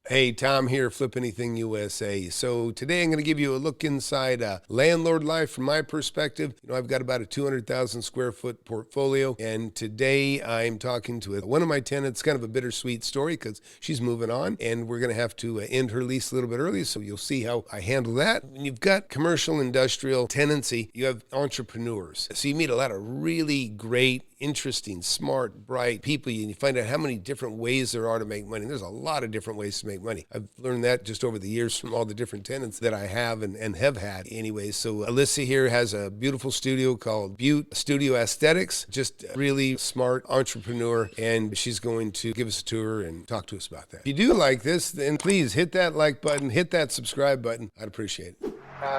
Hey, Tom here, Flip Anything USA. So today I'm going to give you a look inside landlord life from my perspective. I've got about a 200,000 square foot portfolio, and today I'm talking to one of my tenants. Kind of a bittersweet story because she's moving on, and we're going to have to end her lease a little bit early, so you'll see how I handle that. When you've got commercial, industrial tenancy, you have entrepreneurs. So you meet a lot of really great, interesting, smart, bright people, and you find out how many different ways there are to make money. There's a lot of different ways to make money. I've learned that just over the years from all the different tenants that I have and have had anyways. So Alyssa here has a beautiful studio called Butte Studio Aesthetics, just a really smart entrepreneur, and she's going to give us a tour and talk to us about that. If you do like this, then please hit that like button, hit that subscribe button. I'd appreciate it.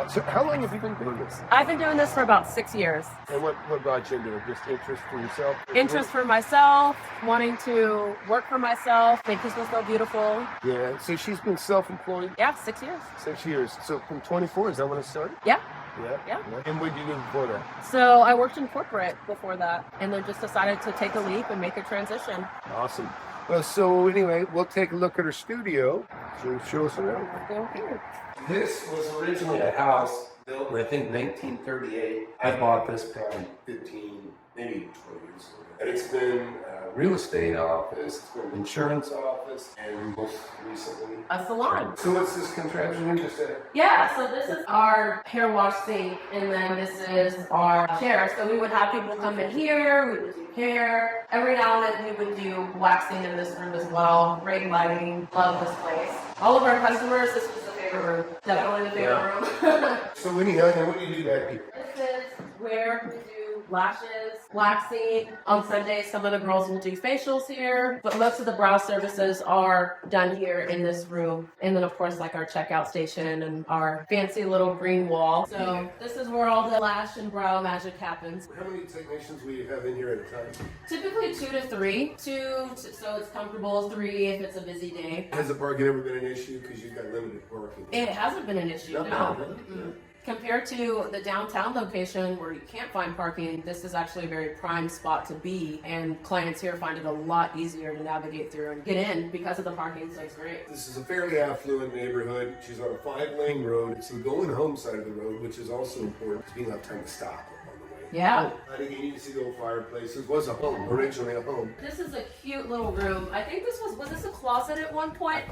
So how long have you been doing this? I've been doing this for about 6 years. And what brought you into it? Just interest for yourself? Interest for myself, wanting to work for myself, make people feel beautiful. Yeah, so she's been self-employed? Yeah, 6 years. 6 years. So from 24, is that when it started? Yeah. Yeah. And what did you do before that? So I worked in corporate before that, and then just decided to take a leap and make a transition. Awesome. Well, so anyway, we'll take a look at her studio. So show us around. Go here. This was originally a house built in, I think, 1938. I bought this probably 15, maybe 20 years ago. And it's been a real estate office, it's been an insurance office, and most recently A salon. So what's this contraption you just said? Yeah, so this is our hair wash sink, and then this is our chair. So we would have people come in here, we would do hair. Every now and then we would do waxing in this room as well. Great lighting, love this place. All of our customers, this was the favorite room. Definitely the favorite room. So anyhow, then what do you do back here? This is where we do lashes, waxing. On Sundays, some of the girls will do facials here, but most of the brow services are done here in this room. And then, of course, like our checkout station and our fancy little green wall. So this is where all the lash and brow magic happens. How many technicians will you have in here at a time? Typically 2 to 3. 2 so it's comfortable, 3 if it's a busy day. Has the parking ever been an issue because you've got limited parking? It hasn't been an issue, no. Mm-mm. Compared to the downtown location where you can't find parking, this is actually a very prime spot to be, and clients here find it a lot easier to navigate through and get in because of the parking, so it's great. This is a fairly affluent neighborhood. She's on a 5-lane road. It's the going home side of the road, which is also important because you have time to stop on the way. Yeah. I think you can see the old fireplaces. Was a home, originally a home. This is a cute little room. I think this was this a closet at one point?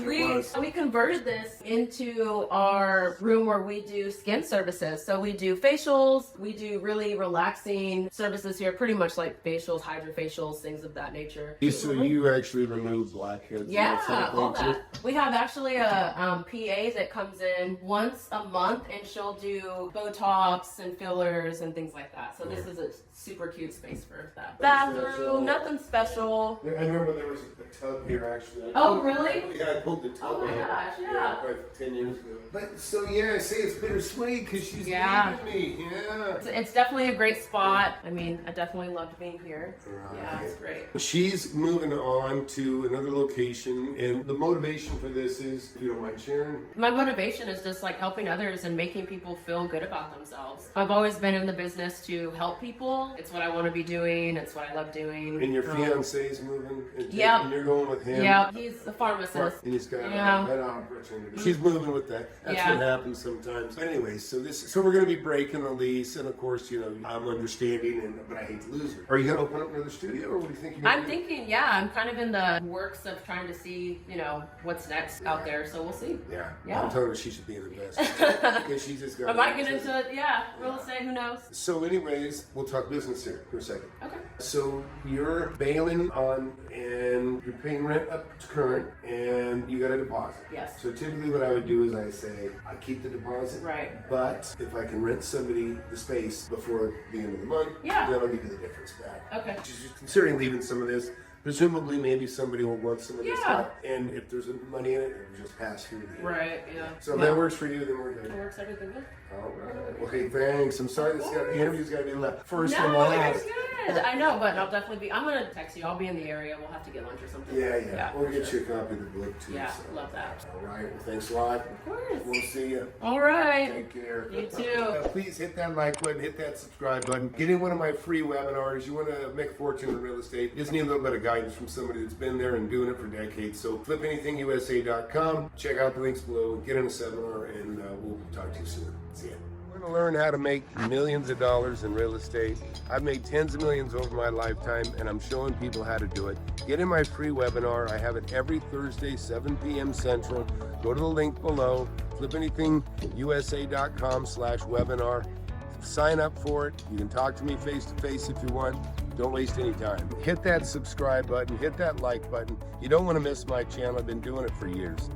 We converted this into our room where we do skin services. So we do facials, we do really relaxing services here, pretty much like facials, hydrofacials, things of that nature. So you actually remove blackheads? Yeah, all that. We have actually a PA that comes in once a month, and she'll do Botox and fillers and things like that. So this is a super cute space for that. Bathroom, nothing special. I remember there was a tub here actually. Oh, really? Yeah, I pulled the tub. Oh my gosh, yeah. Like 10 years ago. But so yeah, I say it's bittersweet because she's leaving me. Yeah. It's definitely a great spot. I mean, I definitely loved being here. Right. Yeah, it's great. She's moving on to another location, and the motivation for this is, if you don't mind sharing. My motivation is just like helping others and making people feel good about themselves. I've always been in the business to help people. It's what I want to be doing. It's what I love doing. And your fiance's moving? Yeah. And you're going with him? Yeah, he's a pharmacist. And he's got Yeah. that opportunity. She's moving with that. That's Yeah. what happens sometimes. Anyway, so we're going to be breaking the lease, and of course, I'm understanding, but I hate to lose her. Are you going to open up another studio, or what do you think you're going to do? I'm thinking, yeah, I'm kind of in the works of trying to see, what's next out there. So we'll see. Yeah. I'm telling her she should be an investor. Because she just got. I might get into real estate. Who knows? So, anyways, we'll talk business here for a second. Okay. So you're bailing on, and you're paying rent up to current, and you got a deposit. Yes. So typically, what I would do is I say I keep the deposit. Right. But if I can rent somebody the space before the end of the month, then I'll give you the difference back. Okay. Just considering leaving some of this. Presumably, maybe somebody will want some of this Yeah. stuff, and if there's money in it, it'll just pass through the end. Right, yeah. So if that works for you, then we're good. It works, everything good. All right. Okay, thanks. I'm sorry the interview's got to be left first and No, last. it's good. I know, but I'll definitely be. I'm gonna text you. I'll be in the area. We'll have to get lunch or something. Yeah. We'll get you a copy of the book too. Yeah, so. love that. All right. Well, thanks a lot. Of course. We'll see you. All right. Take care. You too. Please hit that like button, hit that subscribe button. Get in one of my free webinars. You want to make a fortune in real estate. Just need a little bit of guidance. guidance from somebody that's been there and doing it for decades. So flipanythingusa.com. Check out the links below. Get in a seminar, and we'll talk to you soon. See ya. We're going to learn how to make millions of dollars in real estate. I've made tens of millions over my lifetime, and I'm showing people how to do it. Get in my free webinar. I have it every Thursday, 7 p.m. Central. Go to the link below, flipanythingusa.com/webinar. Sign up for it. You can talk to me face to face if you want. Don't waste any time. Hit that subscribe button, hit that like button. You don't want to miss my channel. I've been doing it for years.